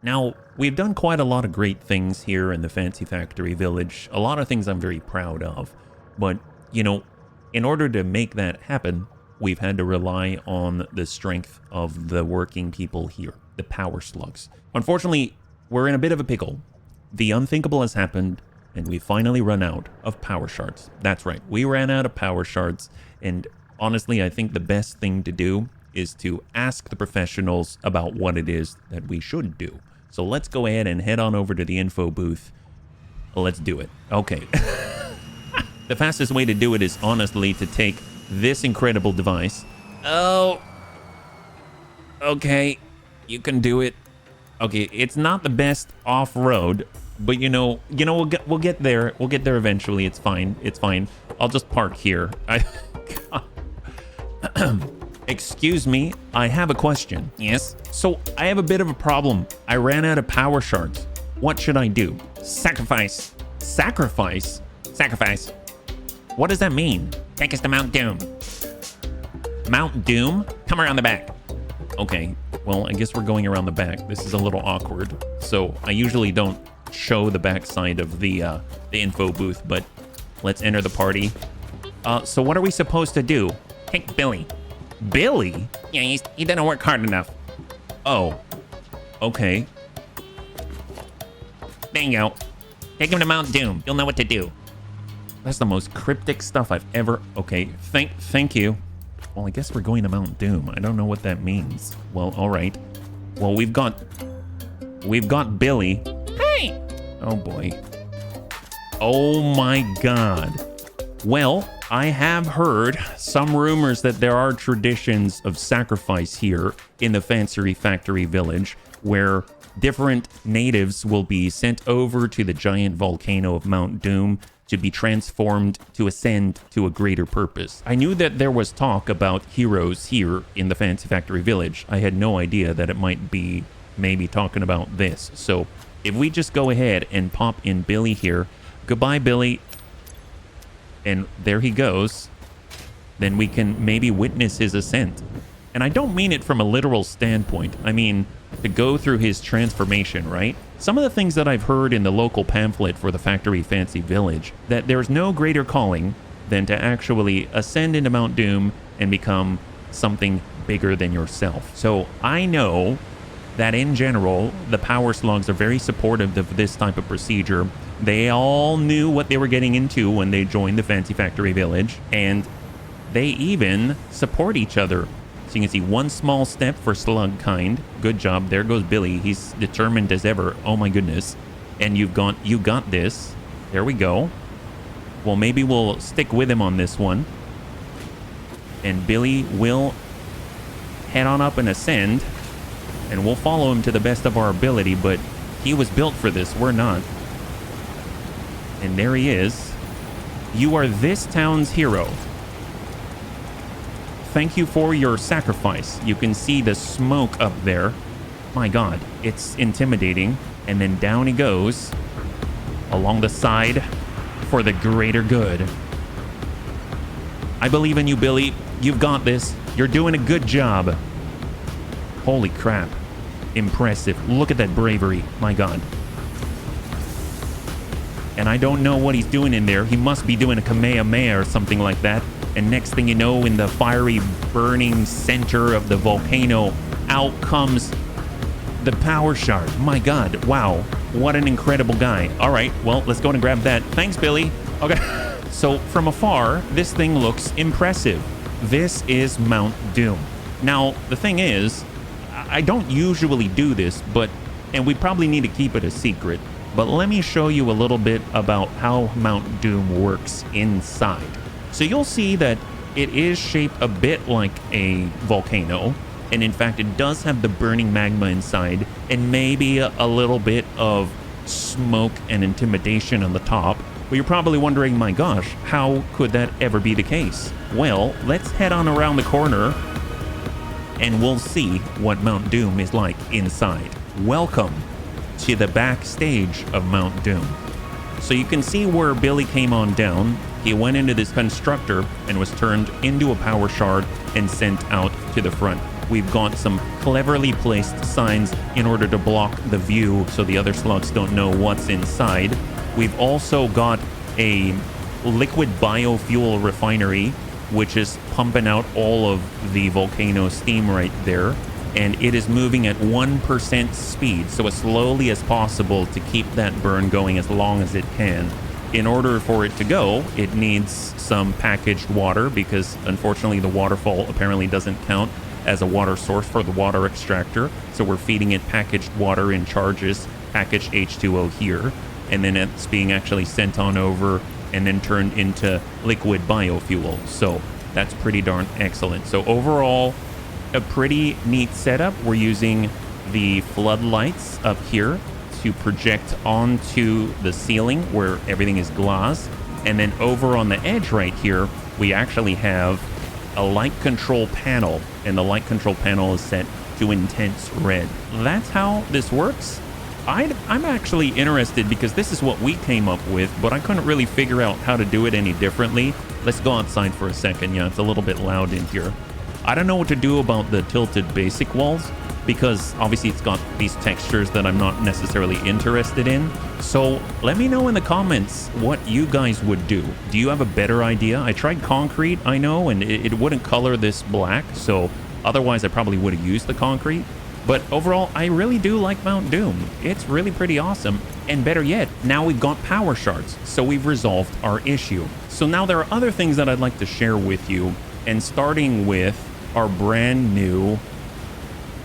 Now, we've done quite a lot of great things here in the Fancy Factory Village, a lot of things I'm very proud of, but, you know, in order to make that happen, we've had to rely on the strength of the working people here, the power slugs. Unfortunately, we're in a bit of a pickle. The unthinkable has happened, and we finally run out of power shards. That's right, we ran out of power shards, and honestly, I think the best thing to do is to ask the professionals about what it is that we should do. So let's go ahead and head on over to the info booth. Let's do it. Okay. The fastest way to do it is honestly to take this incredible device. Oh. Okay. You can do it. Okay, it's not the best off-road, but you know, we'll get there. We'll get there eventually. It's fine. It's fine. I'll just park here. Excuse me, I have a question. Yes? So, I have a bit of a problem. I ran out of power shards. What should I do? Sacrifice. Sacrifice? Sacrifice. What does that mean? Take us to Mount Doom. Mount Doom? Come around the back. Okay, well, I guess we're going around the back. This is a little awkward. So, I usually don't show the backside of the info booth, but let's enter the party. So what are we supposed to do? Take Billy. Billy? Yeah, he didn't work hard enough. Oh. Okay. There you go. Take him to Mount Doom. You'll know what to do. That's the most cryptic stuff I've ever... Okay, thank you. Well, I guess we're going to Mount Doom. I don't know what that means. Well, all right. Well, we've got Billy. Hey! Oh, boy. Oh, my God. Well, I have heard some rumors that there are traditions of sacrifice here in the Fancy Factory Village where different natives will be sent over to the giant volcano of Mount Doom to be transformed to ascend to a greater purpose. I knew that there was talk about heroes here in the Fancy Factory Village. I had no idea that it might be maybe talking about this. So if we just go ahead and pop in Billy here. Goodbye, Billy. And there he goes. Then we can maybe witness his ascent. And I don't mean it from a literal standpoint. I mean to go through his transformation, right? Some of the things that I've heard in the local pamphlet for the Factory Fancy Village, that there's no greater calling than to actually ascend into Mount Doom and become something bigger than yourself. So I know that in general, the power slugs are very supportive of this type of procedure. They all knew what they were getting into when they joined the Fancy Factory Village, and they even support each other. So you can see one small step for slug kind. Good job. There goes Billy. He's determined as ever. Oh my goodness. And you got this. There we go. Well, maybe we'll stick with him on this one. And Billy will head on up and ascend. And we'll follow him to the best of our ability, but he was built for this. We're not. And there he is. You are this town's hero. Thank you for your sacrifice. You can see the smoke up there. My God, it's intimidating. And then down he goes along the side for the greater good. I believe in you, Billy. You've got this. You're doing a good job. Holy crap. Impressive. Look at that bravery. My God. And I don't know what he's doing in there. He must be doing a Kamehameha or something like that. And next thing you know, in the fiery, burning center of the volcano, out comes the power shard. My God. Wow. What an incredible guy. All right. Well, let's go and grab that. Thanks, Billy. Okay. So from afar, this thing looks impressive. This is Mount Doom. Now, the thing is, I don't usually do this, and we probably need to keep it a secret, but let me show you a little bit about how Mount Doom works inside. So you'll see that it is shaped a bit like a volcano, and in fact it does have the burning magma inside, and maybe a little bit of smoke and intimidation on the top. But you're probably wondering, my gosh, how could that ever be the case? Well, let's head on around the corner and we'll see what Mount Doom is like inside. Welcome to the backstage of Mount Doom. So you can see where Billy came on down. He went into this constructor and was turned into a power shard and sent out to the front. We've got some cleverly placed signs in order to block the view so the other slugs don't know what's inside. We've also got a liquid biofuel refinery, which is pumping out all of the Volcano steam right there. And it is moving at 1% speed, so as slowly as possible to keep that burn going as long as it can. In order for it to go, it needs some packaged water because unfortunately the waterfall apparently doesn't count as a water source for the water extractor. So we're feeding it packaged water in charges, packaged H2O here, and then it's being actually sent on over and then turned into liquid biofuel. So that's pretty darn excellent. So overall, a pretty neat setup. We're using the floodlights up here to project onto the ceiling where everything is glass. And then over on the edge right here, we actually have a light control panel, and the light control panel is set to intense red. That's how this works. I'm actually interested because this is what we came up with, but I couldn't really figure out how to do it any differently. Let's go outside for a second. Yeah, it's a little bit loud in here. I don't know what to do about the tilted basic walls because obviously it's got these textures that I'm not necessarily interested in. So let me know in the comments what you guys would do. Do you have a better idea? I tried concrete, I know, and it wouldn't color this black. So otherwise I probably would have used the concrete. But overall, I really do like Mount Doom. It's really pretty awesome. And better yet, now we've got power shards. So we've resolved our issue. So now there are other things that I'd like to share with you. And starting with our brand new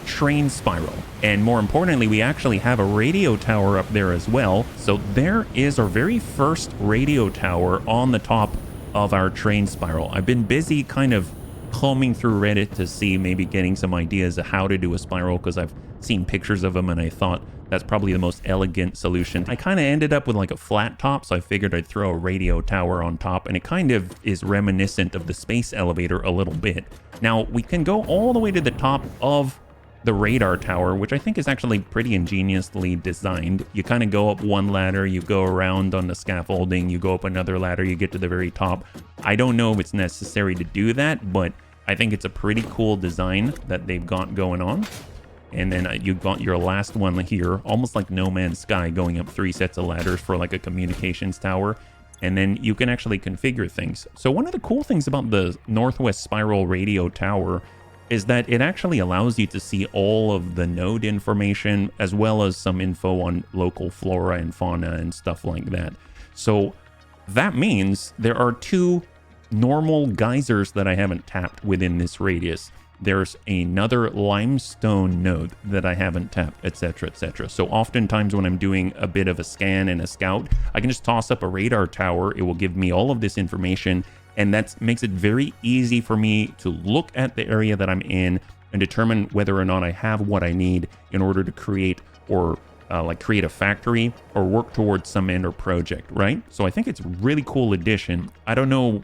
train spiral. And more importantly, we actually have a radio tower up there as well. So there is our very first radio tower on the top of our train spiral. I've been busy kind of combing through Reddit to see maybe getting some ideas of how to do a spiral because I've seen pictures of them and I thought that's probably the most elegant solution. I kind of ended up with like a flat top, so I figured I'd throw a radio tower on top, and it kind of is reminiscent of the space elevator a little bit. Now we can go all the way to the top of the radar tower, which I think is actually pretty ingeniously designed. You kind of go up one ladder, you go around on the scaffolding, you go up another ladder, you get to the very top. I don't know if it's necessary to do that, but I think it's a pretty cool design that they've got going on. And then you've got your last one here, almost like No Man's Sky, going up 3 sets of ladders for like a communications tower. And then you can actually configure things. So one of the cool things about the Northwest Spiral Radio Tower is that it actually allows you to see all of the node information as well as some info on local flora and fauna and stuff like that. So that means there are 2 normal geysers that I haven't tapped within this radius. There's another limestone node that I haven't tapped, etc., etc. So oftentimes when I'm doing a bit of a scan and a scout, I can just toss up a radar tower. It will give me all of this information, and that makes it very easy for me to look at the area that I'm in and determine whether or not I have what I need in order to create or create a factory or work towards some end or project, right? So I think it's a really cool addition. I don't know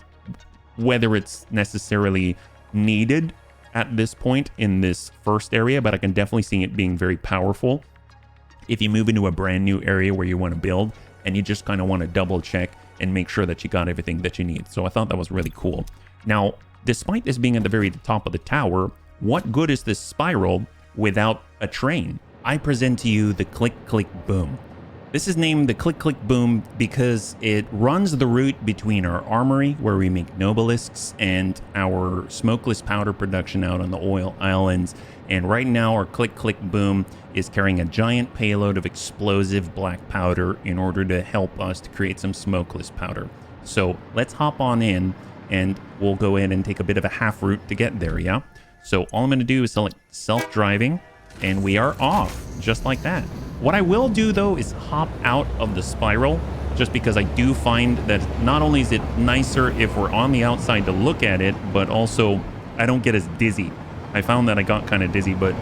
whether it's necessarily needed at this point in this first area, but I can definitely see it being very powerful if you move into a brand new area where you want to build and you just kind of want to double check and make sure that you got everything that you need. So I thought that was really cool. Now, despite this being at the very top of the tower, what good is this spiral without a train? I present to you the Click Click Boom. This is named the Click Click Boom because it runs the route between our armory, where we make nobelisks, and our smokeless powder production out on the oil islands. And right now our Click Click Boom is carrying a giant payload of explosive black powder in order to help us to create some smokeless powder. So let's hop on in and we'll go in and take a bit of a half route to get there, yeah? So all I'm going to do is select self-driving and we are off just like that. What I will do though is hop out of the spiral, just because I do find that not only is it nicer if we're on the outside to look at it, but also I don't get as dizzy. I found that I got kind of dizzy, but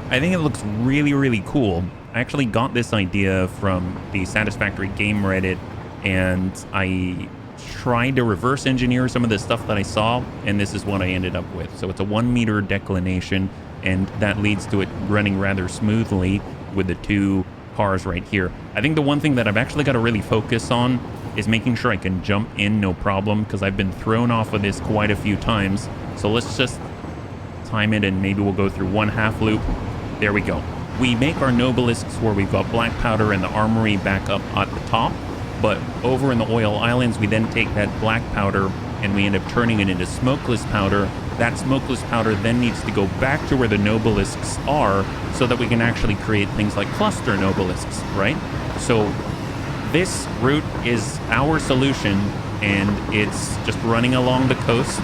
I think it looks really, really cool. I actually got this idea from the Satisfactory game Reddit, and I tried to reverse engineer some of the stuff that I saw, and this is what I ended up with. So it's a 1 meter declination, and that leads to it running rather smoothly with the 2 cars right here. I think the one thing that I've actually got to really focus on is making sure I can jump in no problem, because I've been thrown off of this quite a few times. So let's just time it, and maybe we'll go through 1/2 loop. There we go. We make our Nobelisks where we've got black powder and the armory back up at the top, but over in the oil islands, we then take that black powder and we end up turning it into smokeless powder. That smokeless powder then needs to go back to where the Nobelisks are so that we can actually create things like cluster Nobelisks, right? So this route is our solution, and it's just running along the coast.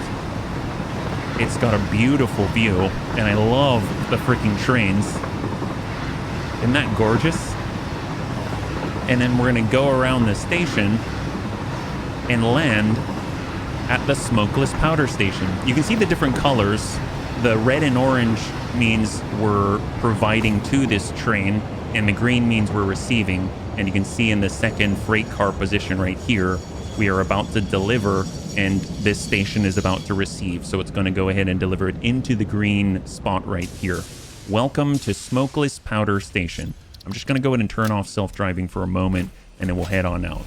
It's got a beautiful view, and I love the freaking trains. Isn't that gorgeous? And then we're going to go around the station and land at the smokeless powder station. You can see the different colors. The red and orange means we're providing to this train, and the green means we're receiving. And you can see in the second freight car position right here, we are about to deliver, and this station is about to receive. So it's going to go ahead and deliver it into the green spot right here. Welcome to Smokeless Powder Station. I'm just going to go ahead and turn off self-driving for a moment, and then we'll head on out.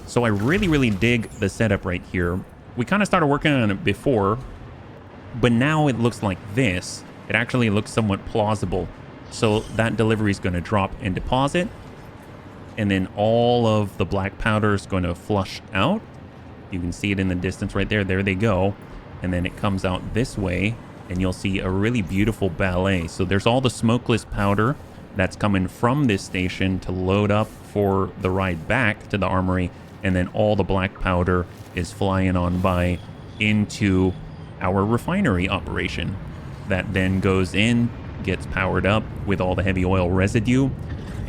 So I really dig the setup right here. We kind of started working on it before, but now it looks like this. It actually looks somewhat plausible. So that delivery is going to drop and deposit, and then all of the black powder is going to flush out. You can see it in the distance right there. There they go. And then it comes out this way, and you'll see a really beautiful ballet. So there's all the smokeless powder that's coming from this station to load up for the ride back to the armory, and then all the black powder is flying on by into our refinery operation. That then goes in, gets powered up with all the heavy oil residue,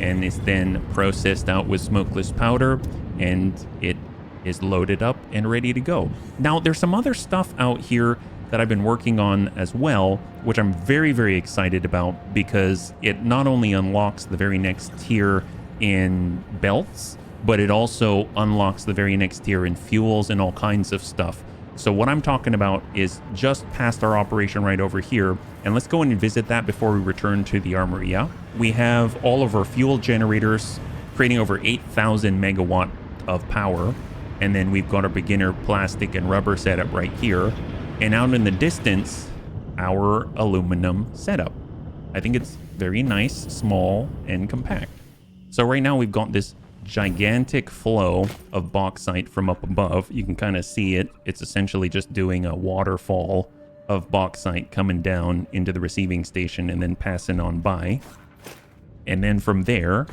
and is then processed out with smokeless powder, and it is loaded up and ready to go. Now, there's some other stuff out here that I've been working on as well, which I'm very excited about, because it not only unlocks the very next tier in belts, but it also unlocks the very next tier in fuels and all kinds of stuff. So what I'm talking about is just past our operation right over here, and let's go in and visit that before we return to the armory, yeah? We have all of our fuel generators creating over 8,000 megawatt of power, and then we've got our beginner plastic and rubber setup right here, and out in the distance, our aluminum setup. I think it's very nice, small, and compact. So right now we've got this gigantic flow of bauxite from up above. You can kind of see it. It's essentially just doing a waterfall of bauxite coming down into the receiving station and then passing on by. And then from there,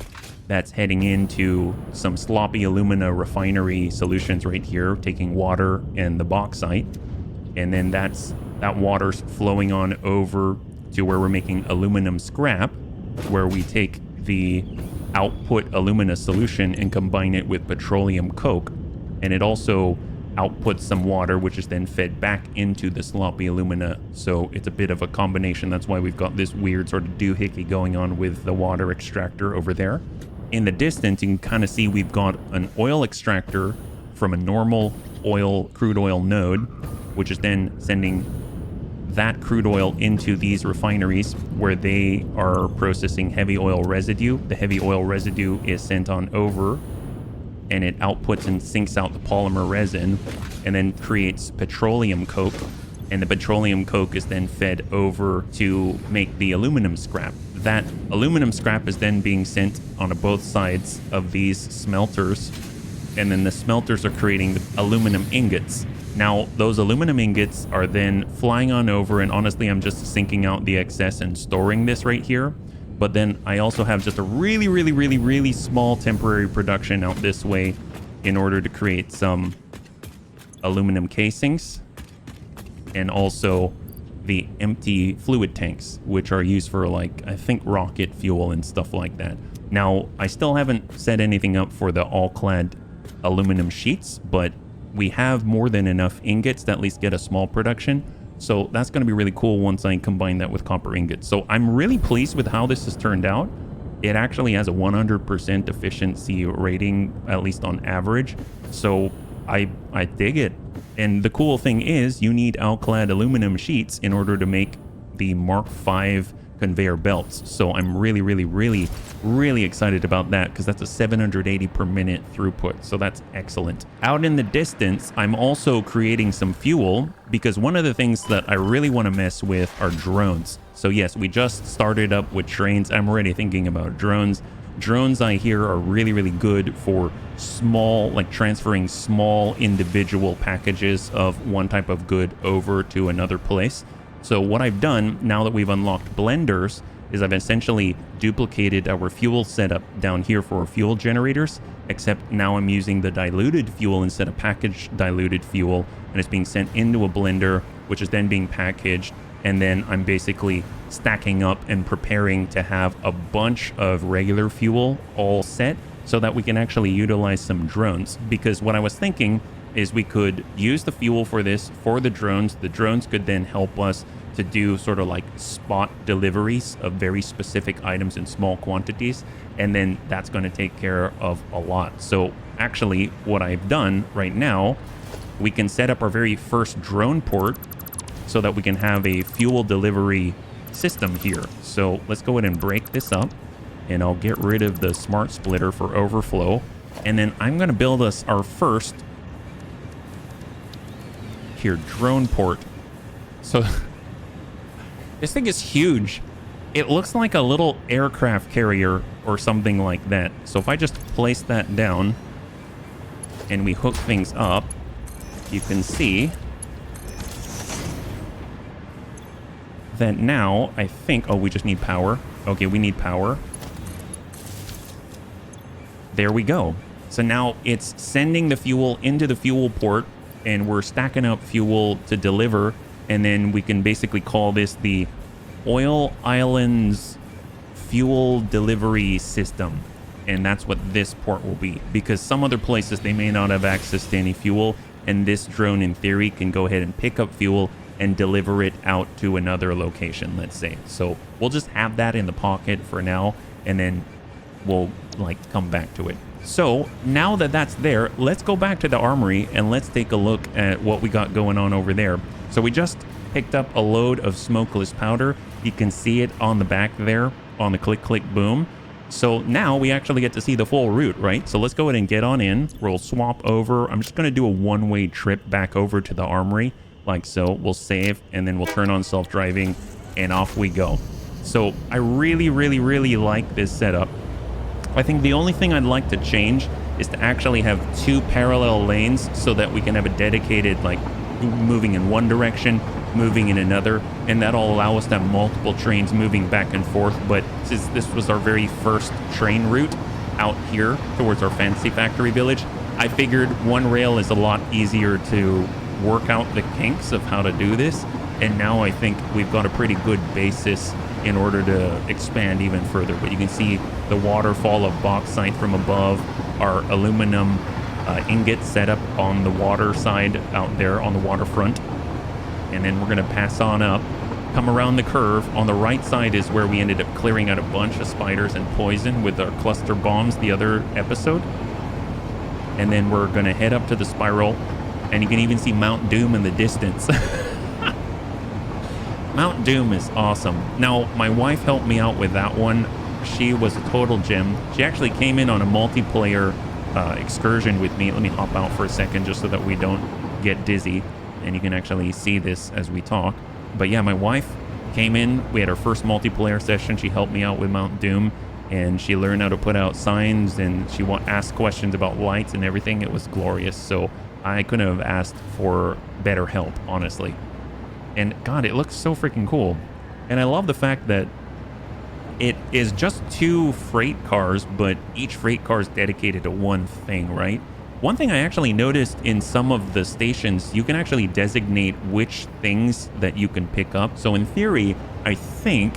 that's heading into some sloppy alumina refinery solutions right here, taking water and the bauxite. And then that water's flowing on over to where we're making aluminum scrap, where we take the output alumina solution and combine it with petroleum coke, and it also outputs some water, which is then fed back into the sloppy alumina. So it's a bit of a combination. That's why we've got this weird sort of doohickey going on with the water extractor over there. In the distance, you can kind of see we've got an oil extractor from a normal crude oil node, which is then sending that crude oil into these refineries where they are processing heavy oil residue. The heavy oil residue is sent on over, and it outputs and sinks out the polymer resin and then creates petroleum coke. And the petroleum coke is then fed over to make the aluminum scrap. That aluminum scrap is then being sent on both sides of these smelters, and then the smelters are creating the aluminum ingots. Now, those aluminum ingots are then flying on over, and honestly, I'm just sinking out the excess and storing this right here. But then I also have just a really small temporary production out this way in order to create some aluminum casings, and also the empty fluid tanks, which are used for, like, I think rocket fuel and stuff like that. Now, I still haven't set anything up for the all-clad aluminum sheets, but we have more than enough ingots to at least get a small production. So that's going to be really cool once I combine that with copper ingots. So I'm really pleased with how this has turned out. It actually has a 100% efficiency rating, at least on average. So I dig it. And the cool thing is you need alclad aluminum sheets in order to make the Mark V conveyor belts. So I'm really excited about that, because that's a 780 per minute throughput. So that's excellent. Out in the distance, I'm also creating some fuel, because one of the things that I really want to mess with are drones. So yes, we just started up with trains. I'm already thinking about drones. Drones, I hear, are really good for small, like transferring small individual packages of one type of good over to another place. So what I've done now that we've unlocked blenders is I've essentially duplicated our fuel setup down here for our fuel generators, except now I'm using the diluted fuel instead of packaged diluted fuel, and it's being sent into a blender, which is then being packaged, and then I'm basically stacking up and preparing to have a bunch of regular fuel all set so that we can actually utilize some drones. Because what I was thinking is we could use the fuel for this for the drones. The drones could then help us to do sort of like spot deliveries of very specific items in small quantities, and then that's going to take care of a lot. So actually what I've done right now, we can set up our very first drone port so that we can have a fuel delivery system here. So let's go ahead and break this up, and I'll get rid of the smart splitter for overflow, and then I'm going to build us our first here drone port. So this thing is huge. It looks like a little aircraft carrier or something like that. So if I just place that down and we hook things up, you can see that now I think, oh, we just need power. Okay, we need power. There we go. So now it's sending the fuel into the fuel port, and we're stacking up fuel to deliver, and then we can basically call this the Oil Islands Fuel Delivery System. And that's what this port will be, because some other places they may not have access to any fuel, and this drone in theory can go ahead and pick up fuel and deliver it out to another location, let's say. So we'll just have that in the pocket for now, and then we'll like come back to it. So now that that's there, let's go back to the armory and let's take a look at what we got going on over there. So we just picked up a load of smokeless powder. You can see it on the back there on the click click boom. So now we actually get to see the full route, right? So let's go ahead and get on in. We'll swap over. I'm just going to do a one-way trip back over to the armory like so. We'll save, and then we'll turn on self-driving, and off we go. So I really like this setup. I think the only thing I'd like to change is to actually have two parallel lanes so that we can have a dedicated, like, moving in one direction, moving in another, and that'll allow us to have multiple trains moving back and forth. But since this was our very first train route out here towards our fancy factory village, I figured one rail is a lot easier to work out the kinks of how to do this, and now I think we've got a pretty good basis in order to expand even further. But you can see the waterfall of bauxite from above, our aluminum ingot set up on the water side out there on the waterfront, and then we're going to pass on up, come around the curve. On the right side is where we ended up clearing out a bunch of spiders and poison with our cluster bombs the other episode, and then we're going to head up to the spiral, and you can even see Mount Doom in the distance. Mount Doom is awesome. Now, my wife helped me out with that one. She was a total gem. She actually came in on a multiplayer excursion with me. Let me hop out for a second just so that we don't get dizzy, and you can actually see this as we talk. But yeah, my wife came in. We had our first multiplayer session. She helped me out with Mount Doom, and she learned how to put out signs, and she asked questions about lights and everything. It was glorious. So I couldn't have asked for better help, honestly. And God, it looks so freaking cool. And I love the fact that it is just two freight cars, but each freight car is dedicated to one thing, right? One thing I actually noticed in some of the stations, you can actually designate which things that you can pick up. So in theory, I think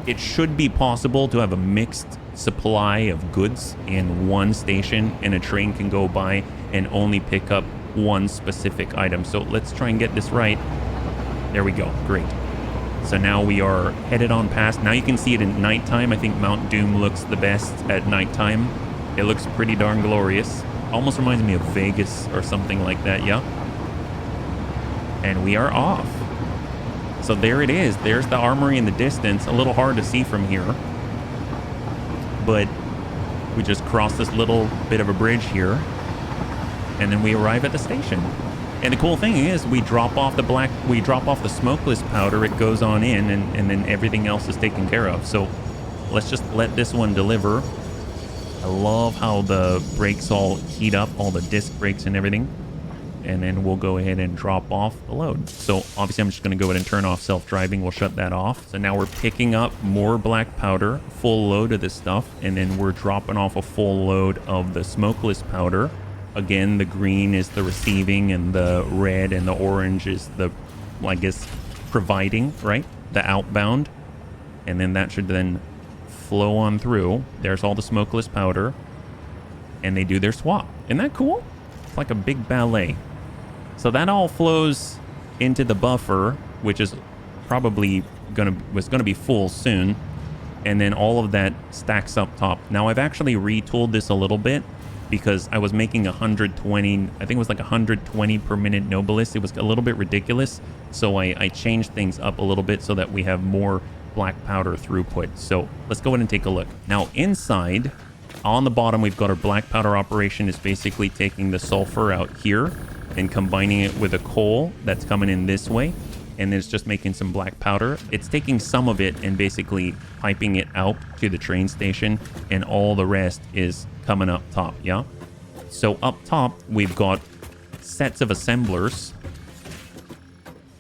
it should be possible to have a mixed supply of goods in one station, and a train can go by and only pick up one specific item. So let's try and get this right. There we go. Great. So now we are headed on past. Now you can see it in nighttime. I think Mount Doom looks the best at nighttime. It looks pretty darn glorious. Almost reminds me of Vegas or something like that, yeah? And we are off. So there it is. There's the armory in the distance. A little hard to see from here. But we just cross this little bit of a bridge here. And then we arrive at the station. And the cool thing is we drop off the smokeless powder. It goes on in and then everything else is taken care of. So let's just let this one deliver. I love how the brakes all heat up, all the disc brakes and everything. And then we'll go ahead and drop off the load. So obviously I'm just going to go ahead and turn off self-driving. We'll shut that off. So now we're picking up more black powder, full load of this stuff. And then we're dropping off a full load of the smokeless powder. Again, the green is the receiving and the red and the orange is the, well, I guess, providing, right? The outbound. And then that should then flow on through. There's all the smokeless powder. And they do their swap. Isn't that cool? It's like a big ballet. So that all flows into the buffer, which is probably was gonna be full soon. And then all of that stacks up top. Now I've actually retooled this a little bit because I was making 120, I think it was like 120 per minute Nobilis. It was a little bit ridiculous. So I changed things up a little bit so that we have more black powder throughput. So let's go ahead and take a look. Now inside, on the bottom, we've got our black powder operation is basically taking the sulfur out here and combining it with a coal that's coming in this way. And then it's just making some black powder. It's taking some of it and basically piping it out to the train station. And all the rest is coming up top, yeah? So up top, we've got sets of assemblers.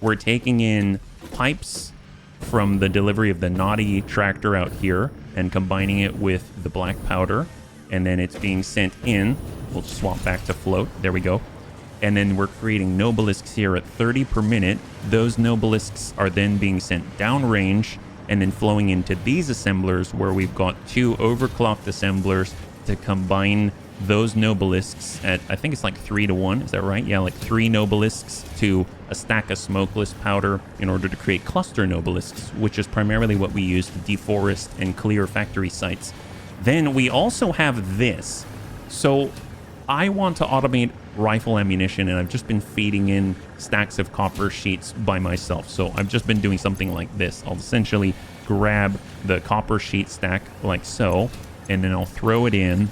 We're taking in pipes from the delivery of the Naughty tractor out here and combining it with the black powder. And then it's being sent in. We'll swap back to float. There we go. And then we're creating Nobilisks here at 30 per minute. Those Nobilisks are then being sent downrange and then flowing into these assemblers where we've got 2 overclocked assemblers to combine those Nobilisks at, I think it's like 3 to 1. Is that right? Yeah, like 3 Nobilisks to a stack of smokeless powder in order to create cluster Nobilisks, which is primarily what we use to deforest and clear factory sites. Then we also have this. So I want to automate rifle ammunition, and I've just been feeding in stacks of copper sheets by myself. So I've just been doing something like this. I'll essentially grab the copper sheet stack like so, and then I'll throw it in,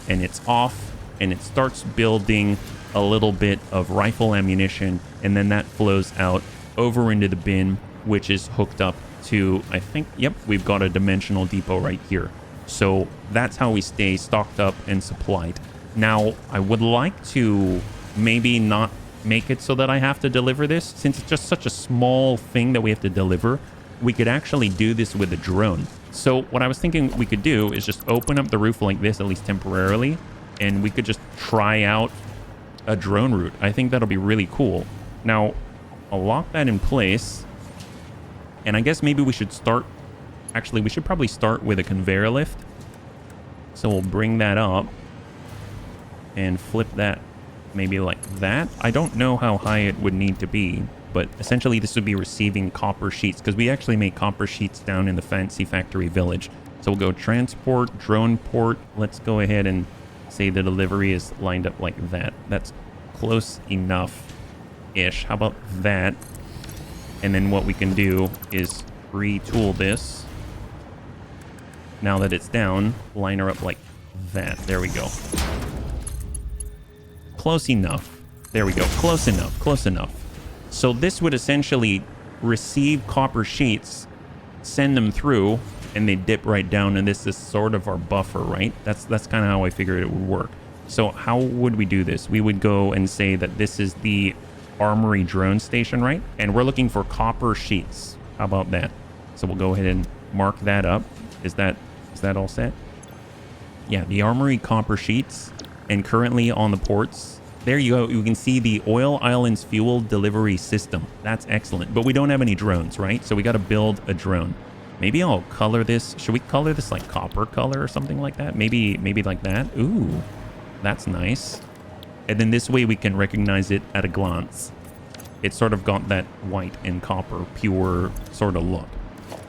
and it's off, and it starts building a little bit of rifle ammunition, and then that flows out over into the bin, which is hooked up to, I think, yep, we've got a dimensional depot right here. So that's how we stay stocked up and supplied. Now, I would like to maybe not make it so that I have to deliver this. Since it's just such a small thing that we have to deliver, we could actually do this with a drone. So what I was thinking we could do is just open up the roof like this, at least temporarily, and we could just try out a drone route. I think that'll be really cool. Now, I'll lock that in place, and I guess maybe we should start... Actually, we should probably start with a conveyor lift. So we'll bring that up and flip that maybe like that. I don't know how high it would need to be, but essentially this would be receiving copper sheets because we actually make copper sheets down in the fancy factory village. So we'll go transport, drone port. Let's go ahead and say the delivery is lined up like that. That's close enough-ish. How about that? And then what we can do is retool this. Now that it's down, line her up like that. There we go. Close enough. There we go. Close enough. Close enough. So this would essentially receive copper sheets, send them through, and they dip right down, and this is sort of our buffer, right? That's kind of how I figured it would work. So how would we do this? We would go and say that this is the armory drone station, right? And we're looking for copper sheets. How about that? So we'll go ahead and mark that up. Is that all set? Yeah, the armory copper sheets. And currently on the ports, there you go. You can see the Oil Islands fuel delivery system. That's excellent. But we don't have any drones, right? So we got to build a drone. Maybe I'll color this. Should we color this like copper color or something like that? Maybe like that. Ooh, that's nice. And then this way we can recognize it at a glance. It's sort of got that white and copper pure sort of look.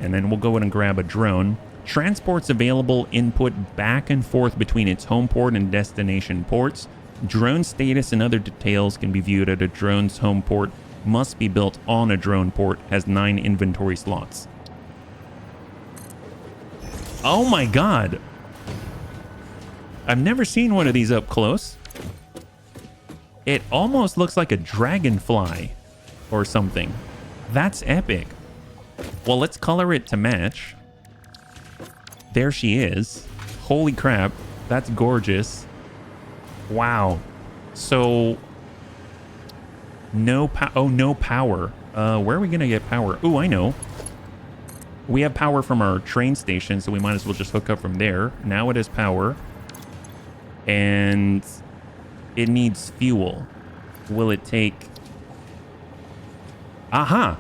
And then we'll go in and grab a drone. Transport's available input back and forth between its home port and destination ports. Drone status and other details can be viewed at a drone's home port must be built on a drone port, has 9 inventory slots. Oh my god. I've never seen one of these up close. It almost looks like a dragonfly or something. That's epic. Well, let's color it to match. There she is. Holy crap. That's gorgeous. Wow. So no power. Where are we gonna get power? Oh, I know. We have power from our train station, so we might as well just hook up from there. Now it has power. And it needs fuel. Will it take... Aha!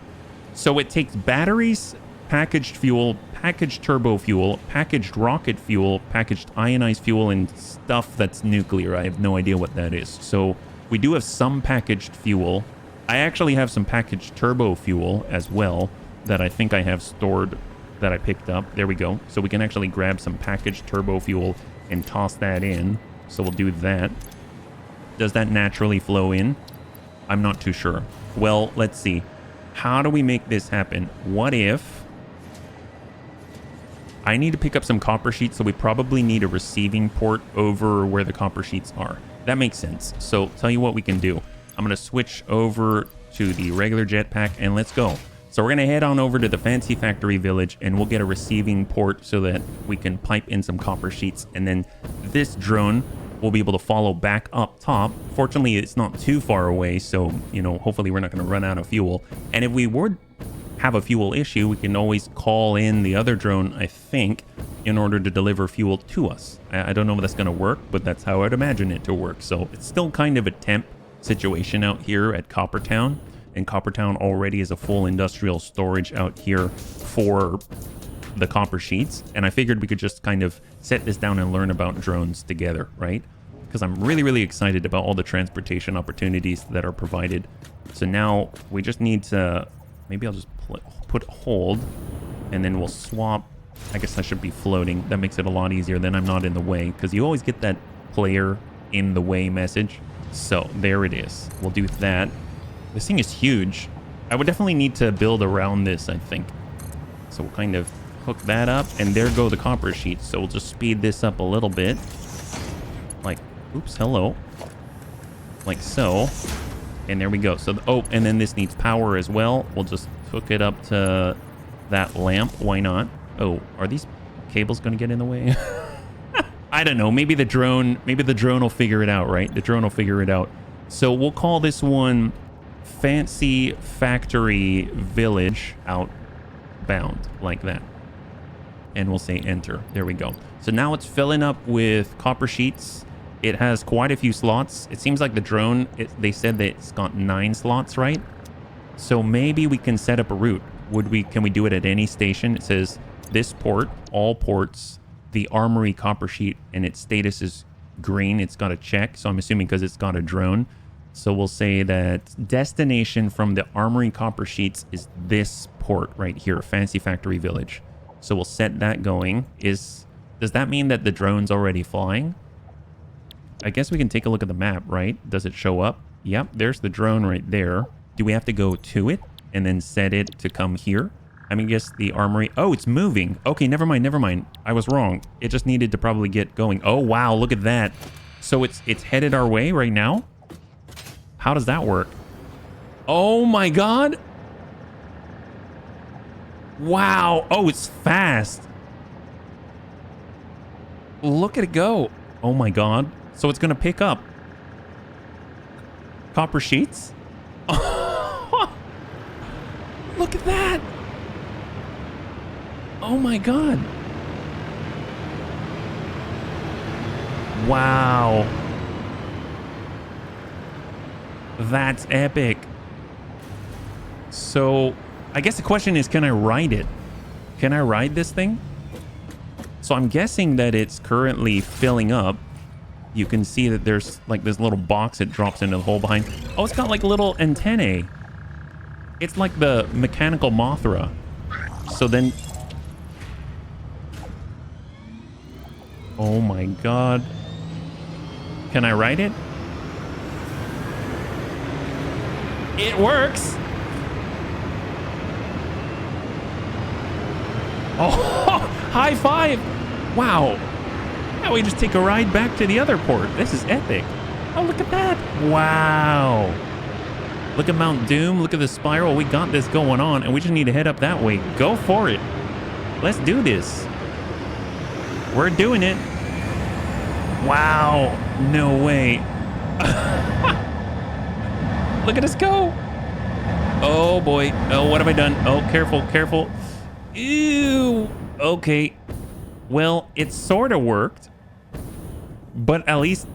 So it takes batteries, packaged fuel, packaged turbo fuel, packaged rocket fuel, packaged ionized fuel, and stuff that's nuclear. I have no idea what that is. So we do have some packaged fuel. I actually have some packaged turbo fuel as well that I think I have stored that I picked up. There we go. So we can actually grab some packaged turbo fuel and toss that in. So we'll do that. Does that naturally flow in? I'm not too sure. Well, let's see. How do we make this happen? What if... I need to pick up some copper sheets, so we probably need a receiving port over where the copper sheets are. That makes sense. So tell you what we can do. I'm going to switch over to the regular jetpack and let's go. So we're going to head on over to the Fancy Factory Village and we'll get a receiving port so that we can pipe in some copper sheets. And then this drone will be able to follow back up top. Fortunately, it's not too far away. So, you know, hopefully we're not going to run out of fuel. And if we would have a fuel issue, we can always call in the other drone, I think, in order to deliver fuel to us. I don't know if that's going to work, but that's how I'd imagine it to work. So it's still kind of a temp situation out here at Coppertown. And Coppertown already is a full industrial storage out here for the copper sheets. And I figured we could just kind of set this down and learn about drones together, right? Because I'm really, really excited about all the transportation opportunities that are provided. So now we just need to... Maybe I'll just put hold and then we'll swap. I guess I should be floating. That makes it a lot easier. Then I'm not in the way because you always get that player in the way message. So there it is. We'll do that. This thing is huge. I would definitely need to build around this, I think. So we'll kind of hook that up and there go the copper sheets. So we'll just speed this up a little bit. Like, oops, hello. Like so. And there we go. So, oh, and then this needs power as well. We'll just hook it up to that lamp. Why not? Oh, are these cables going to get in the way? I don't know. Maybe the drone will figure it out, right? The drone will figure it out. So we'll call this one Fancy Factory Village Outbound, like that. And we'll say enter. There we go. So now it's filling up with copper sheets. It has quite a few slots. It seems like the drone, they said that it's got 9 slots, right? So maybe we can set up a route. Can we do it at any station? It says this port, all ports, the armory copper sheet, and its status is green. It's got a check. So I'm assuming because it's got a drone. So we'll say that destination from the armory copper sheets is this port right here, Fancy Factory Village. So we'll set that going. Does that mean that the drone's already flying? I guess we can take a look at the map, right? Does it show up? Yep, there's the drone right there. Do we have to go to it and then set it to come here? I mean, I guess the armory... Oh, it's moving. Okay, never mind, never mind. I was wrong. It just needed to probably get going. Oh, wow, look at that. So it's headed our way right now? How does that work? Oh my god. Wow. Oh, it's fast. Look at it go. Oh my god. So it's going to pick up copper sheets. Look at that. Oh my god. Wow. That's epic. So I guess the question is, can I ride it? Can I ride this thing? So I'm guessing that it's currently filling up. You can see that there's like this little box it drops into the hole behind. Oh, it's got like little antennae. It's like the mechanical Mothra. So then... Oh my god. Can I ride it? It works. Oh, high five. Wow. Now we just take a ride back to the other port. This is epic. Oh, look at that. Wow. Look at Mount Doom. Look at the spiral. We got this going on, and we just need to head up that way. Go for it. Let's do this. We're doing it. Wow. No way. Look at us go. Oh, boy. Oh, what have I done? Oh, careful, careful. Ew. Okay. Well, it sort of worked. But at least,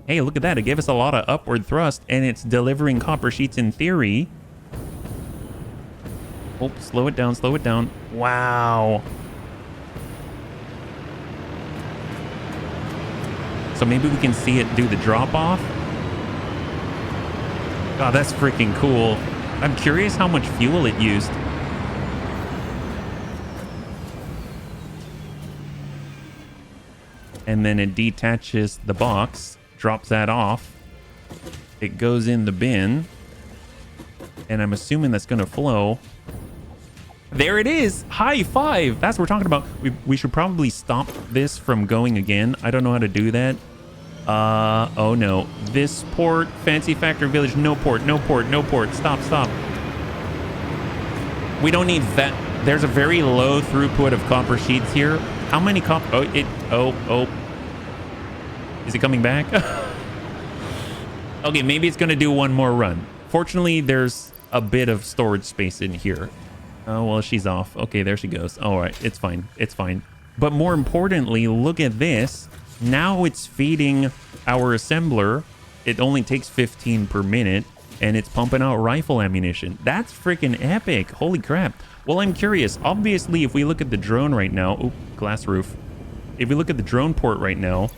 hey, look at that. It gave us a lot of upward thrust, and it's delivering copper sheets in theory. Oh, slow it down, slow it down. Wow. So maybe we can see it do the drop off. God, that's freaking cool. I'm curious how much fuel it used. And then it detaches the box, drops that off. It goes in the bin. And I'm assuming that's going to flow. There it is. High five. That's what we're talking about. We should probably stop this from going again. I don't know how to do that. Oh no. This port, Fancy Factory Village, no port, no port, no port. Stop, stop. We don't need that. There's a very low throughput of copper sheets here. How many copper? Oh. Is it coming back? Okay, maybe it's going to do one more run. Fortunately, there's a bit of storage space in here. Oh, well, she's off. Okay, there she goes. All right, it's fine. It's fine. But more importantly, look at this. Now it's feeding our assembler. It only takes 15 per minute, and it's pumping out rifle ammunition. That's freaking epic. Holy crap. Well, I'm curious. Obviously, if we look at the drone right now... Oop, glass roof. If we look at the drone port right now,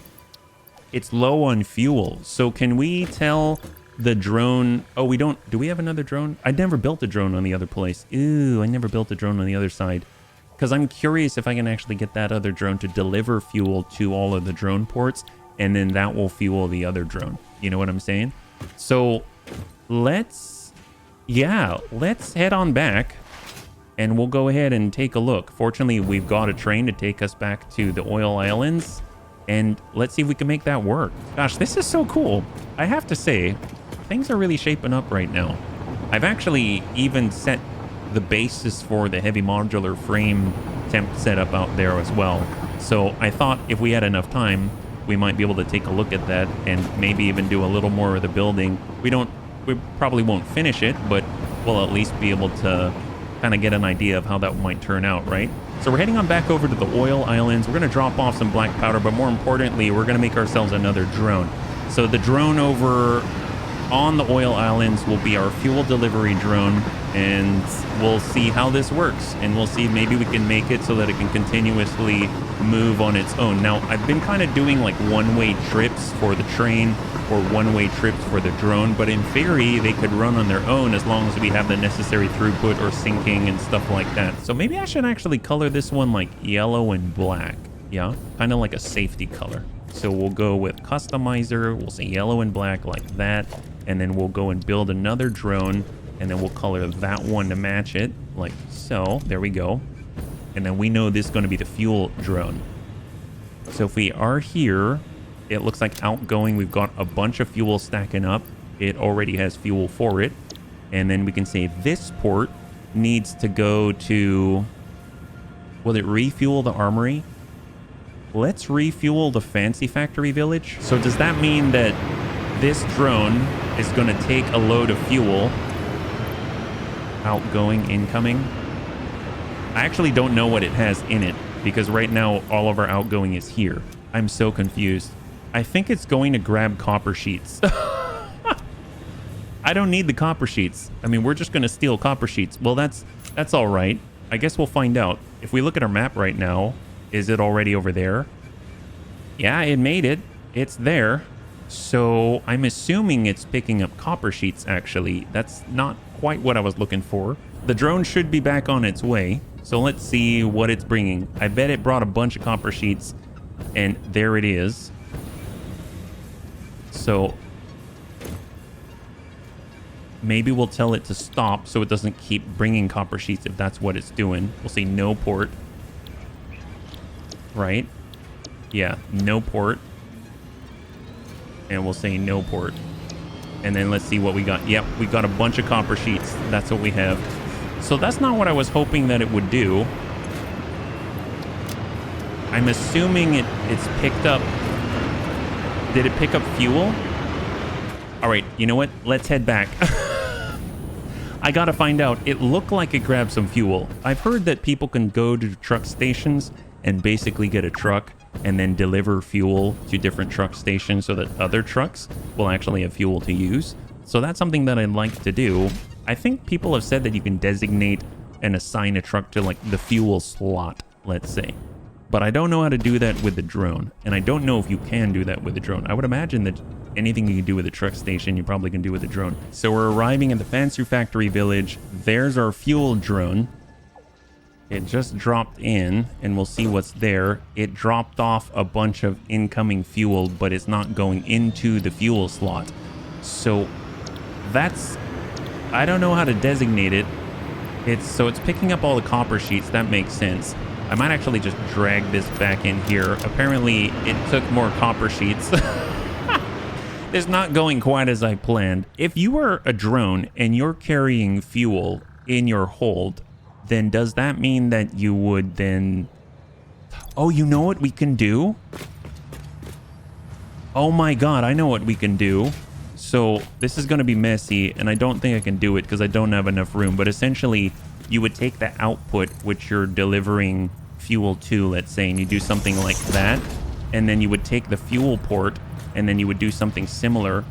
it's low on fuel. So can we tell the drone... Oh, we don't... Do we have another drone? I never built a drone on the other place. Ew, I never built a drone on the other side. Because I'm curious if I can actually get that other drone to deliver fuel to all of the drone ports, and then that will fuel the other drone. You know what I'm saying? So let's head on back, and we'll go ahead and take a look. Fortunately, we've got a train to take us back to the oil islands, and let's see if we can make that work. Gosh, this is so cool. I have to say, things are really shaping up right now. I've actually even set the basis for the heavy modular frame temp setup out there as well. So I thought if we had enough time, we might be able to take a look at that and maybe even do a little more of the building. We probably won't finish it, but we'll at least be able to kind of get an idea of how that might turn out, right? So we're heading on back over to the oil islands. We're going to drop off some black powder, but more importantly, we're going to make ourselves another drone. So the drone over on the oil islands will be our fuel delivery drone, and we'll see how this works, and we'll see maybe we can make it so that it can continuously move on its own. Now, I've been kind of doing like one-way trips for the train or one-way trips for the drone, but in theory, they could run on their own as long as we have the necessary throughput or syncing and stuff like that. So maybe I should actually color this one like yellow and black. Yeah, kind of like a safety color. So we'll go with customizer, we'll say yellow and black like that, and then we'll go and build another drone, and then we'll color that one to match it, like so. There we go. And then we know this is going to be the fuel drone. So if we are here, it looks like outgoing, we've got a bunch of fuel stacking up. It already has fuel for it. And then we can say this port needs to go to... Will it refuel the armory? Let's refuel the Fancy Factory Village. So does that mean that this drone is going to take a load of fuel? Outgoing, incoming. I actually don't know what it has in it, because right now all of our outgoing is here. I'm so confused. I think it's going to grab copper sheets. I don't need the copper sheets. I mean, we're just going to steal copper sheets. Well, that's all right. I guess we'll find out. If we look at our map right now, is it already over there? Yeah, it made it. It's there. So I'm assuming it's picking up copper sheets, actually. That's not quite what I was looking for. The drone should be back on its way. So let's see what it's bringing. I bet it brought a bunch of copper sheets, and there it is. So maybe we'll tell it to stop so it doesn't keep bringing copper sheets if that's what it's doing. We'll say no port. Right? Yeah, no port. And we'll say no port. And then let's see what we got. Yep, we got a bunch of copper sheets. That's what we have. So that's not what I was hoping that it would do. I'm assuming it's picked up. Did it pick up fuel? All right, you know what? Let's head back. I gotta find out. It looked like it grabbed some fuel. I've heard that people can go to truck stations and basically get a truck and then deliver fuel to different truck stations so that other trucks will actually have fuel to use. So that's something that I'd like to do. I think people have said that you can designate and assign a truck to like the fuel slot, let's say. But I don't know how to do that with the drone. And I don't know if you can do that with the drone. I would imagine that anything you can do with a truck station, you probably can do with a drone. So we're arriving at the Satisfactory village. There's our fuel drone. It just dropped in, and we'll see what's there. It dropped off a bunch of incoming fuel, but it's not going into the fuel slot. So that's... I don't know how to designate it. It's picking up all the copper sheets. That makes sense. I might actually just drag this back in here. Apparently, it took more copper sheets. It's not going quite as I planned. If you are a drone and you're carrying fuel in your hold, then does that mean that you would then... Oh, you know what we can do? Oh my god, I know what we can do. So this is going to be messy, and I don't think I can do it because I don't have enough room. But essentially, you would take the output which you're delivering fuel to, let's say, and you do something like that. And then you would take the fuel port, and then you would do something similar.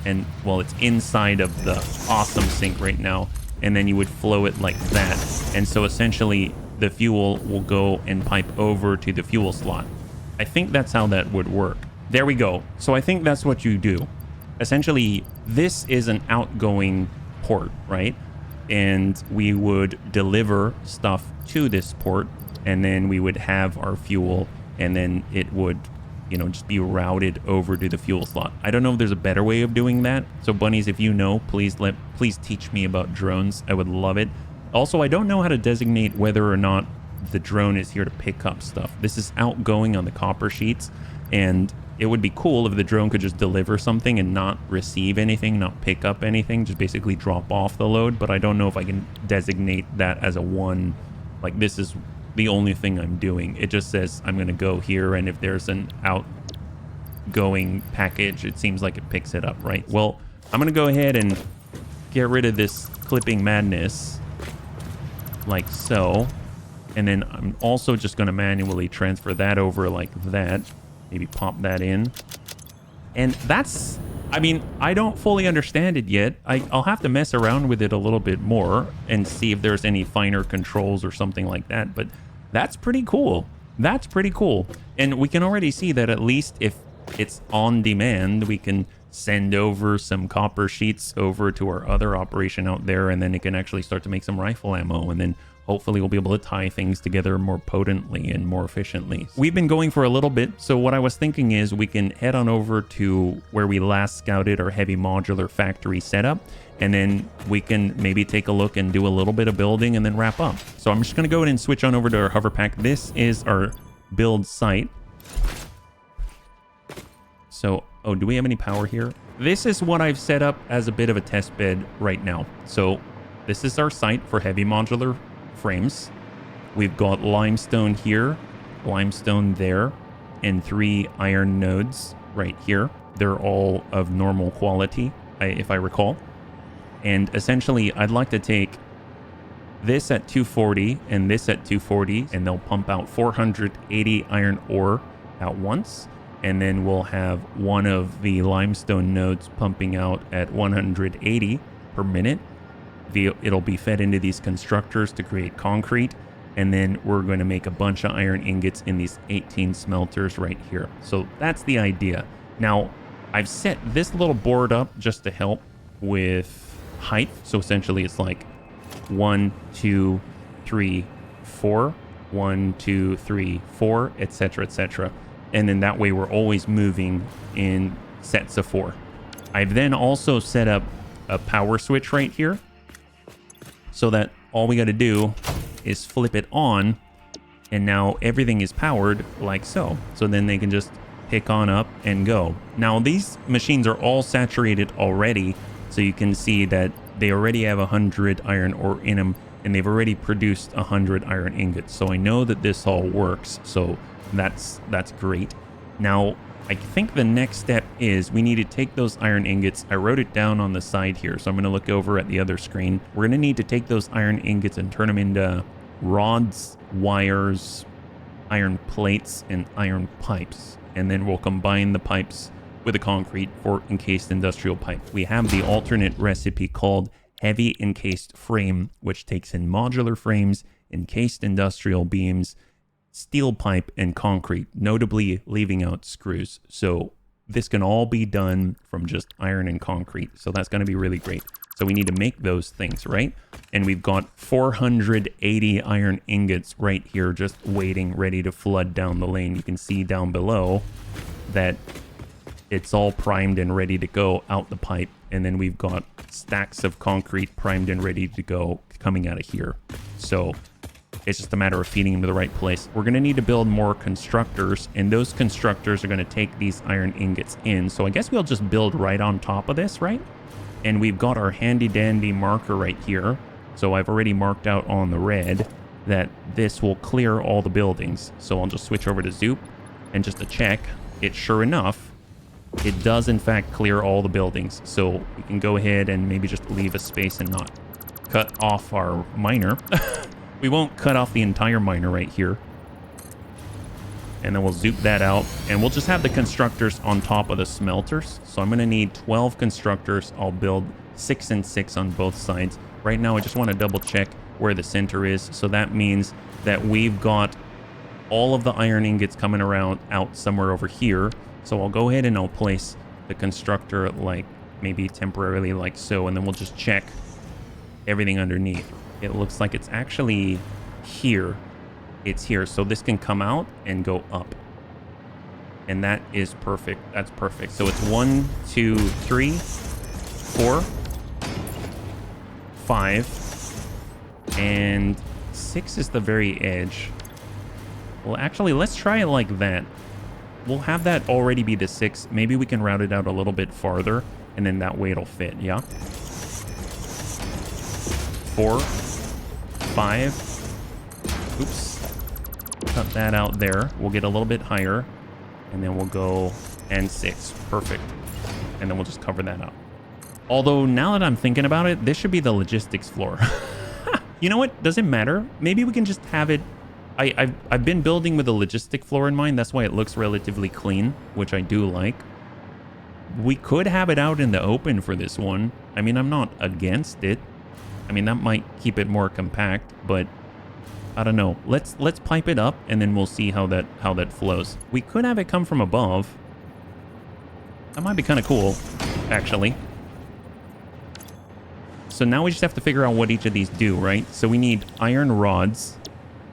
And, well, it's inside of the awesome sink right now. And then you would flow it like that. And so essentially, the fuel will go and pipe over to the fuel slot. I think that's how that would work. There we go. So I think that's what you do. Essentially, this is an outgoing port, right? And we would deliver stuff to this port, and then we would have our fuel, and then it would, you know, just be routed over to the fuel slot. I don't know if there's a better way of doing that. So bunnies, if you know, please teach me about drones. I would love it. Also, I don't know how to designate whether or not the drone is here to pick up stuff. This is outgoing on the copper sheets, and it would be cool if the drone could just deliver something and not receive anything, not pick up anything, just basically drop off the load. But I don't know if I can designate that as a one, like this is the only thing I'm doing. It just says I'm going to go here, and if there's an outgoing package, it seems like it picks it up, right? Well, I'm going to go ahead and get rid of this clipping madness, like so. And then I'm also just going to manually transfer that over like that. Maybe pop that in. And that's, I mean, I don't fully understand it yet. I'll have to mess around with it a little bit more and see if there's any finer controls or something like that. But that's pretty cool. That's pretty cool. And we can already see that at least if it's on demand, we can send over some copper sheets over to our other operation out there, and then it can actually start to make some rifle ammo, and then hopefully we'll be able to tie things together more potently and more efficiently. We've been going for a little bit, so what I was thinking is we can head on over to where we last scouted our heavy modular factory setup, and then we can maybe take a look and do a little bit of building and then wrap up. So I'm just going to go ahead and switch on over to our hover pack. This is our build site. So, oh, do we have any power here? This is what I've set up as a bit of a test bed right now. So this is our site for heavy modular frames. We've got limestone here, limestone there, and 3 iron nodes right here. They're all of normal quality, if I recall. And essentially, I'd like to take this at 240 and this at 240, and they'll pump out 480 iron ore at once. And then we'll have one of the limestone nodes pumping out at 180 per minute. It'll be fed into these constructors to create concrete. And then we're going to make a bunch of iron ingots in these 18 smelters right here. So that's the idea. Now, I've set this little board up just to help with height. So essentially it's like 1, 2, 3, 4, 1, 2, 3, 4, etc., etc. And then that way we're always moving in sets of 4. I've then also set up a power switch right here, so that all we got to do is flip it on, and now everything is powered like so. So then they can just pick on up and go. Now these machines are all saturated already, so you can see that they already have 100 iron ore in them, and they've already produced 100 iron ingots. So I know that this all works, so that's great. Now I think the next step is we need to take those iron ingots. I wrote it down on the side here, so I'm going to look over at the other screen. We're going to need to take those iron ingots and turn them into rods, wires, iron plates, and iron pipes. And then we'll combine the pipes with the concrete for encased industrial pipe. We have the alternate recipe called heavy encased frame, which takes in modular frames, encased industrial beams, steel pipe, and concrete, notably leaving out screws. So this can all be done from just iron and concrete. So that's going to be really great. So we need to make those things, right? And we've got 480 iron ingots right here just waiting, ready to flood down the lane. You can see down below that it's all primed and ready to go out the pipe. And then we've got stacks of concrete primed and ready to go coming out of here. So it's just a matter of feeding them to the right place. We're going to need to build more constructors, and those constructors are going to take these iron ingots in. So I guess we'll just build right on top of this, right? And we've got our handy dandy marker right here. So I've already marked out on the red that this will clear all the buildings. So I'll just switch over to Zoop, and just to check, it sure enough, it does in fact clear all the buildings. So we can go ahead and maybe just leave a space and not cut off our miner. We won't cut off the entire miner right here. And then we'll zoop that out, and we'll just have the constructors on top of the smelters. So I'm going to need 12 constructors. I'll build 6 and 6 on both sides. Right now, I just want to double check where the center is. So that means that we've got all of the iron ingots coming around out somewhere over here. So I'll go ahead and I'll place the constructor like maybe temporarily like so, and then we'll just check everything underneath. It looks like it's actually here. It's here. So this can come out and go up. And that is perfect. That's perfect. So it's 1, 2, 3, 4, 5, and 6 is the very edge. Well, actually, let's try it like that. We'll have that already be the 6. Maybe we can route it out a little bit farther, and then that way it'll fit, yeah? 4, 5. Oops. Cut that out there. We'll get a little bit higher, and then we'll go and 6. Perfect. And then we'll just cover that up. Although now that I'm thinking about it, this should be the logistics floor. You know what? Doesn't matter. Maybe we can just have it. I've been building with a logistic floor in mind. That's why it looks relatively clean, which I do like. We could have it out in the open for this one. I mean, I'm not against it. I mean, that might keep it more compact, but I don't know. Let's pipe it up, and then we'll see how that flows. We could have it come from above. That might be kind of cool, actually. So now we just have to figure out what each of these do, right? So we need iron rods.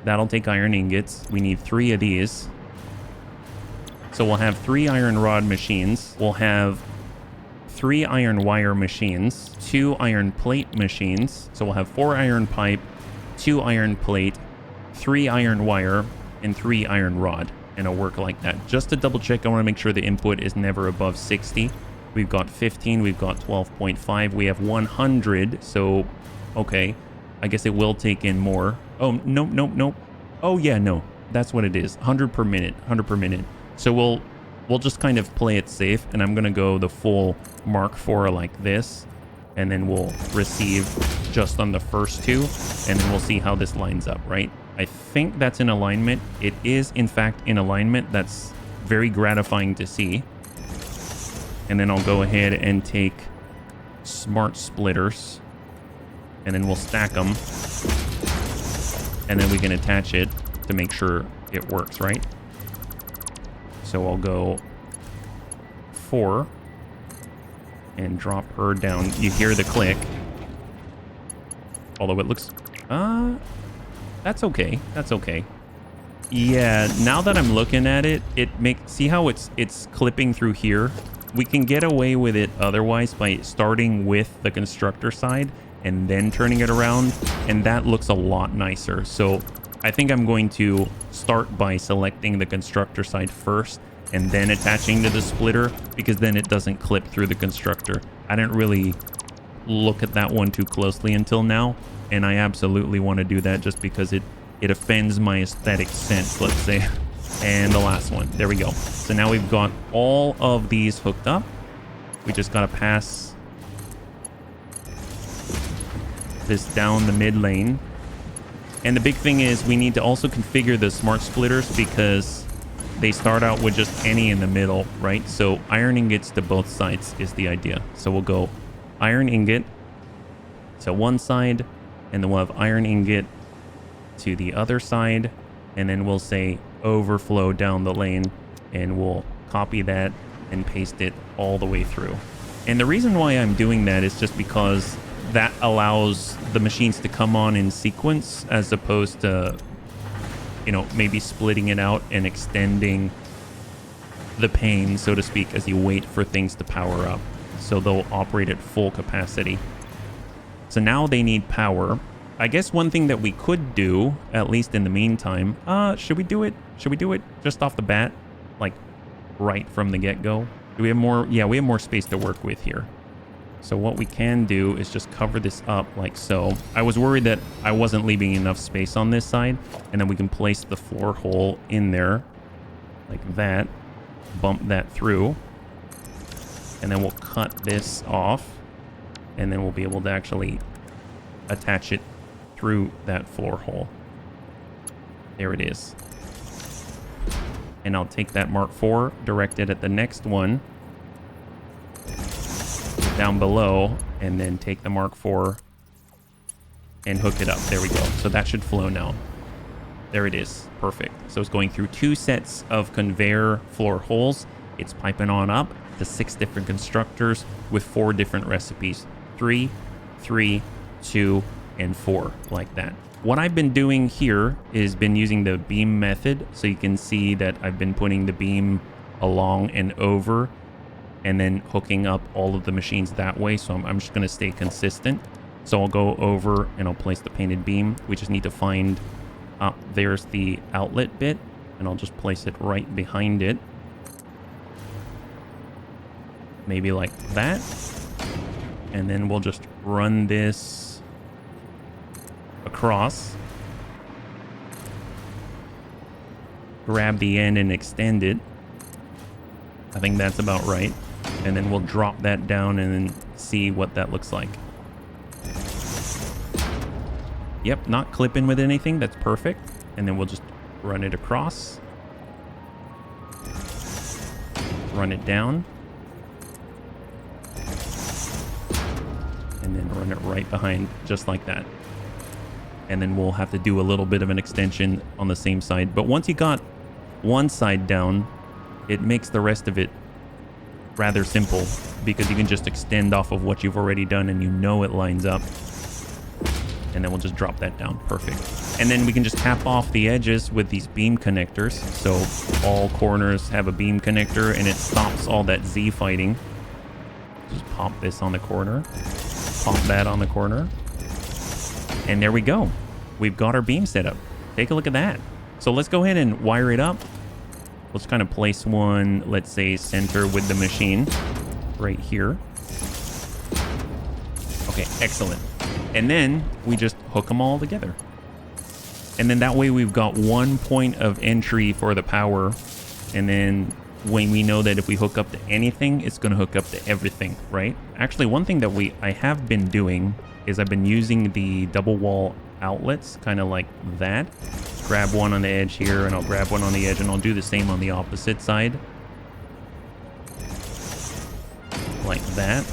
That'll take iron ingots. We need 3 of these. So we'll have 3 iron rod machines. We'll have 3 iron wire machines, 2 iron plate machines. So we'll have 4 iron pipe, 2 iron plate, 3 iron wire, and 3 iron rod. And it'll work like that. Just to double check, I want to make sure the input is never above 60. We've got 15, we've got 12.5, we have 100, so, okay. I guess it will take in more. Oh, nope. Oh, yeah, no. That's what it is. 100 per minute, 100 per minute. So we'll just kind of play it safe, and I'm going to go the full Mark IV like this, and then we'll receive just on the first 2, and then we'll see how this lines up, right? I think that's in alignment. It is, in fact, in alignment. That's very gratifying to see. And then I'll go ahead and take smart splitters, and then we'll stack them, and then we can attach it to make sure it works, right? So I'll go 4 and drop her down. You hear the click, although it looks that's okay. That's okay. Yeah, now that I'm looking at it, see how it's clipping through here? we can get away with it otherwise by starting with the constructor side and then turning it around, and that looks a lot nicer. So I think I'm going to start by selecting the constructor side first and then attaching to the splitter, because then it doesn't clip through the constructor. I didn't really look at that one too closely until now, and I absolutely want to do that just because it offends my aesthetic sense, let's say. And the last one, there we go. So now we've got all of these hooked up. We just got to pass this down the mid lane. And the big thing is we need to also configure the smart splitters, because they start out with just any in the middle, right? So iron ingots to both sides is the idea. So we'll go iron ingot to one side, and then we'll have iron ingot to the other side, and then we'll say overflow down the lane, and we'll copy that and paste it all the way through. And the reason why I'm doing that is just because that allows the machines to come on in sequence, as opposed to, you know, maybe splitting it out and extending the pane, so to speak, as you wait for things to power up. So they'll operate at full capacity. So now they need power. I guess one thing that we could do, at least in the meantime, should we do it? Should we do it just off the bat? Like right from the get-go? Do we have more? Yeah, we have more space to work with here. So what we can do is just cover this up like so. I was worried that I wasn't leaving enough space on this side, and then we can place the floor hole in there like that, bump that through, and then we'll cut this off, and then we'll be able to actually attach it through that floor hole. There it is. And I'll take that Mark IV, direct it at the next one down below, and then take the Mark IV and hook it up. There we go. So that should flow now. There it is. Perfect. So it's going through 2 sets of conveyor floor holes. It's piping on up to 6 different constructors with 4 different recipes. 3, 3, 2, and 4, like that. What I've been doing here is been using the beam method. So you can see that I've been putting the beam along and over, and then hooking up all of the machines that way. So I'm just going to stay consistent. So I'll go over and I'll place the painted beam. We just need to find, there's the outlet bit, and I'll just place it right behind it. Maybe like that. And then we'll just run this across. Grab the end and extend it. I think that's about right. And then we'll drop that down and then see what that looks like. Yep, not clipping with anything. That's perfect. And then we'll just run it across. Run it down. And then run it right behind, just like that. And then we'll have to do a little bit of an extension on the same side. But once you got one side down, it makes the rest of it rather simple, because you can just extend off of what you've already done and you know it lines up. And then we'll just drop that down. Perfect. And then we can just cap off the edges with these beam connectors. So all corners have a beam connector, and it stops all that Z fighting. Just pop this on the corner. Pop that on the corner. And there we go. We've got our beam set up. Take a look at that. So let's go ahead and wire it up. Let's kind of place one, let's say, center with the machine right here. Okay, excellent. And then we just hook them all together. And then that way we've got one point of entry for the power. And then when we know that if we hook up to anything, it's going to hook up to everything, right? Actually, one thing that I have been doing is I've been using the double wall outlets, kind of like that. Grab one on the edge here, and I'll grab one on the edge, and I'll do the same on the opposite side. Like that.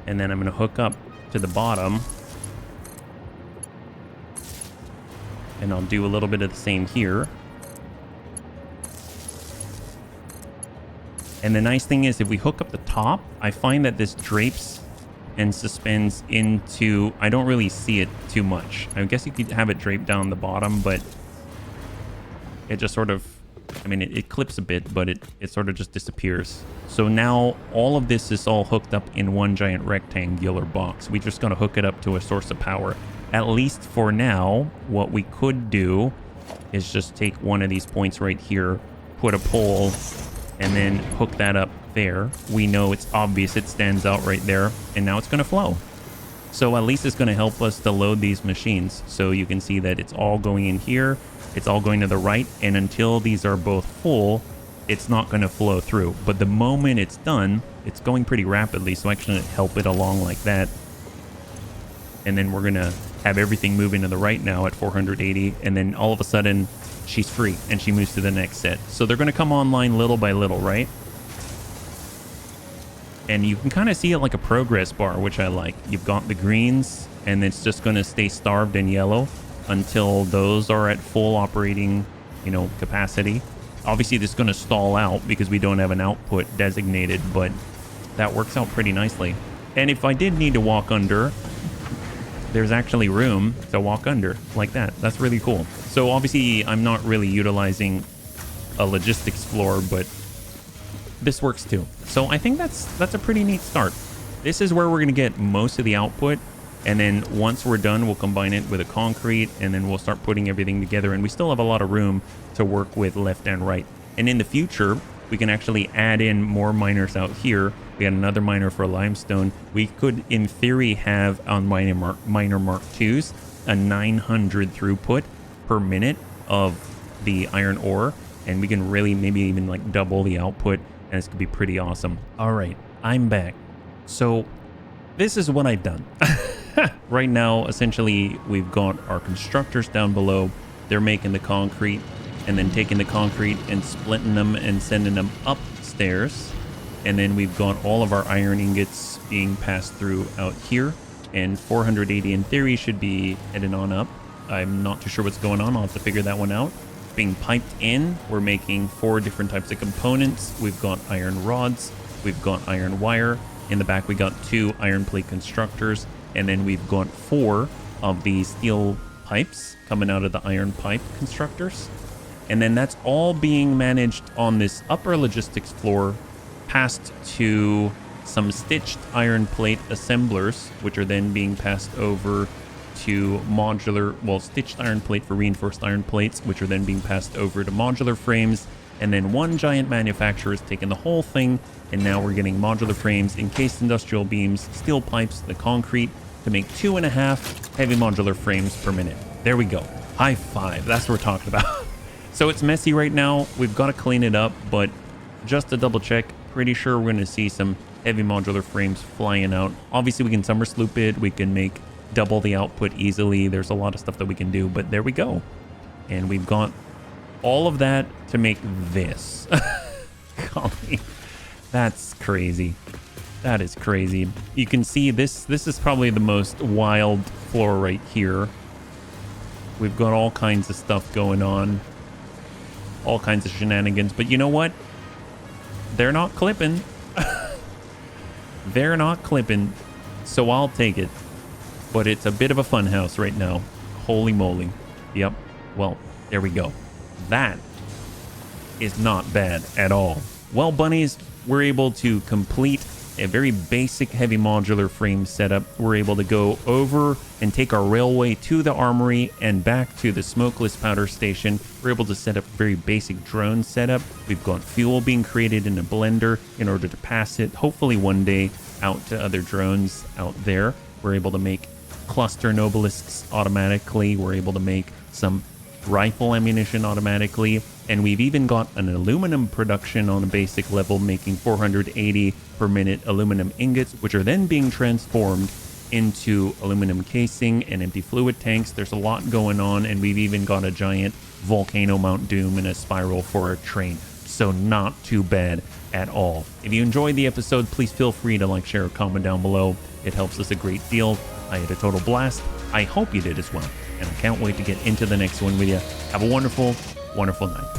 And then I'm going to hook up to the bottom. And I'll do a little bit of the same here. And the nice thing is, if we hook up the top, I find that this drapes and suspends into, I don't really see it too much. I guess you could have it draped down the bottom, but it just sort of I mean, it clips a bit, but it sort of just disappears. So now all of this is all hooked up in one giant rectangular box. We just got to hook it up to a source of power. At least for now, what we could do is just take one of these points right here, put a pole, and then hook that up there. We know it's obvious, it stands out right there, and now it's going to flow. So at least it's going to help us to load these machines. So you can see that it's all going in here, it's all going to the right, and until these are both full, it's not going to flow through. But the moment it's done, it's going pretty rapidly, so actually help it along like that. And then we're going to have everything moving to the right now at 480, and then all of a sudden she's free and she moves to the next set. So they're going to come online little by little, right? And you can kind of see it like a progress bar, which I like. You've got the greens, and it's just going to stay starved in yellow until those are at full operating, you know, capacity. Obviously this is going to stall out because we don't have an output designated, but that works out pretty nicely. And if I did need to walk under, there's actually room to walk under like that. That's really cool. So obviously I'm not really utilizing a logistics floor, but this works too. So I think that's a pretty neat start. This is where we're going to get most of the output. And then once we're done, we'll combine it with a concrete, and then we'll start putting everything together. And we still have a lot of room to work with left and right. And in the future, we can actually add in more miners out here. We got another miner for limestone. We could, in theory, have on miner Mark IIs a 900 throughput per minute of the iron ore. And we can really maybe even like double the output. And it's gonna be pretty awesome. All right, I'm back. So this is what I've done. Right now, essentially, we've got our constructors down below. They're making the concrete and then taking the concrete and splitting them and sending them upstairs. And then we've got all of our iron ingots being passed through out here. And 480 in theory should be headed on up. I'm not too sure what's going on. I'll have to figure that one out. Being piped in, we're making 4 different types of components. We've got iron rods, we've got iron wire. In the back, we got 2 iron plate constructors. And then we've got 4 of the steel pipes coming out of the iron pipe constructors. And then that's all being managed on this upper logistics floor, passed to some stitched iron plate assemblers, which are then being passed over to modular, well, stitched iron plate for reinforced iron plates, which are then being passed over to modular frames. And then one giant manufacturer is taking the whole thing, and now we're getting modular frames, encased industrial beams, steel pipes, the concrete, to make 2.5 heavy modular frames per minute. There we go. High five. That's what we're talking about. So it's messy right now. We've got to clean it up, but just to double check, pretty sure we're going to see some heavy modular frames flying out. Obviously, we can summer sloop it. We can make double the output easily. There's a lot of stuff that we can do, but there we go. And we've got all of that to make this. Golly, that's crazy. That is crazy. You can see this is probably the most wild floor right here. We've got all kinds of stuff going on. All kinds of shenanigans. But you know what? They're not clipping. They're not clipping. So I'll take it. But it's a bit of a fun house right now. Holy moly. Yep. Well, there we go. That is not bad at all. Well, bunnies, we're able to complete a very basic heavy modular frame setup. We're able to go over and take our railway to the armory and back to the smokeless powder station. We're able to set up a very basic drone setup. We've got fuel being created in a blender in order to pass it, hopefully one day, out to other drones out there. We're able to make cluster nobelisks automatically. We're able to make some rifle ammunition automatically, and we've even got an aluminum production on a basic level, making 480 per minute aluminum ingots, which are then being transformed into aluminum casing and empty fluid tanks. There's a lot going on, and we've even got a giant Volcano Mount Doom and a spiral for a train. So not too bad at all. If you enjoyed the episode, please feel free to like, share, or comment down below. It helps us a great deal. I had a total blast. I hope you did as well. And I can't wait to get into the next one with you. Have a wonderful, wonderful night.